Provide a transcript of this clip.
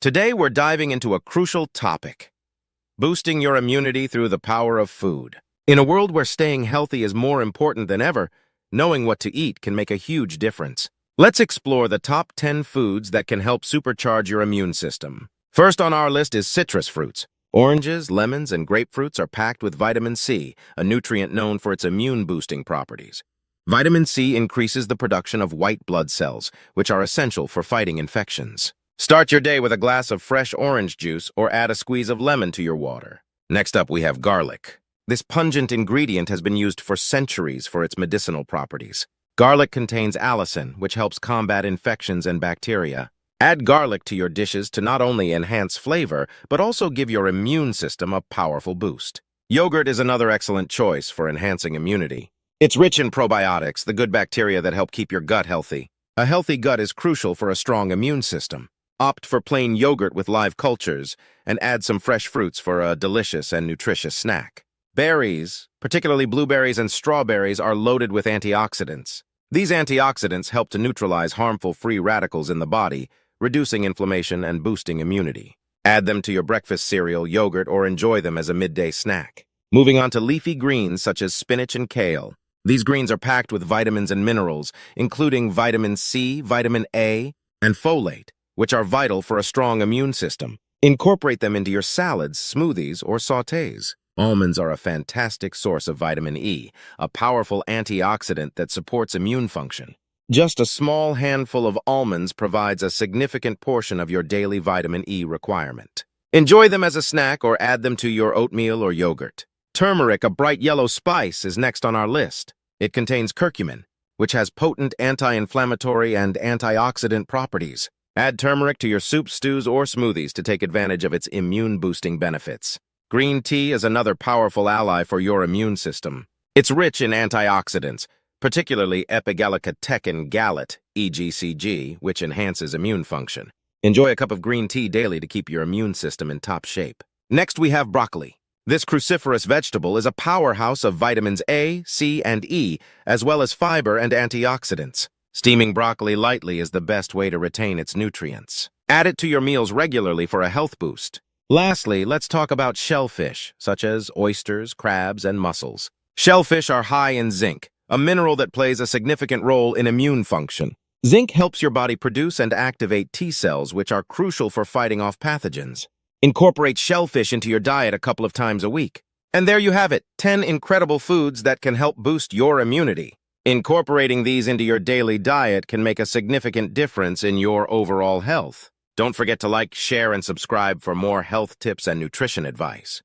Today, we're diving into a crucial topic: boosting your immunity through the power of food. In a world where staying healthy is more important than ever, knowing what to eat can make a huge difference. Let's explore the top 10 foods that can help supercharge your immune system. First on our list is citrus fruits. Oranges, lemons, and grapefruits are packed with vitamin C, a nutrient known for its immune-boosting properties. Vitamin C increases the production of white blood cells, which are essential for fighting infections. Start your day with a glass of fresh orange juice or add a squeeze of lemon to your water. Next up, we have garlic. This pungent ingredient has been used for centuries for its medicinal properties. Garlic contains allicin, which helps combat infections and bacteria. Add garlic to your dishes to not only enhance flavor, but also give your immune system a powerful boost. Yogurt is another excellent choice for enhancing immunity. It's rich in probiotics, the good bacteria that help keep your gut healthy. A healthy gut is crucial for a strong immune system. Opt for plain yogurt with live cultures, and add some fresh fruits for a delicious and nutritious snack. Berries, particularly blueberries and strawberries, are loaded with antioxidants. These antioxidants help to neutralize harmful free radicals in the body, reducing inflammation and boosting immunity. Add them to your breakfast cereal, yogurt, or enjoy them as a midday snack. Moving on to leafy greens such as spinach and kale. These greens are packed with vitamins and minerals, including vitamin C, vitamin A, and folate, which are vital for a strong immune system. Incorporate them into your salads, smoothies, or sautés. Almonds are a fantastic source of vitamin E, a powerful antioxidant that supports immune function. Just a small handful of almonds provides a significant portion of your daily vitamin E requirement. Enjoy them as a snack or add them to your oatmeal or yogurt. Turmeric, a bright yellow spice, is next on our list. It contains curcumin, which has potent anti-inflammatory and antioxidant properties. Add turmeric to your soups, stews, or smoothies to take advantage of its immune-boosting benefits. Green tea is another powerful ally for your immune system. It's rich in antioxidants, particularly epigallocatechin gallate, EGCG, which enhances immune function. Enjoy a cup of green tea daily to keep your immune system in top shape. Next, we have broccoli. This cruciferous vegetable is a powerhouse of vitamins A, C, and E, as well as fiber and antioxidants. Steaming broccoli lightly is the best way to retain its nutrients. Add it to your meals regularly for a health boost. Lastly, let's talk about shellfish, such as oysters, crabs, and mussels. Shellfish are high in zinc, a mineral that plays a significant role in immune function. Zinc helps your body produce and activate T cells, which are crucial for fighting off pathogens. Incorporate shellfish into your diet a couple of times a week. And there you have it, 10 incredible foods that can help boost your immunity. Incorporating these into your daily diet can make a significant difference in your overall health. Don't forget to like, share, and subscribe for more health tips and nutrition advice.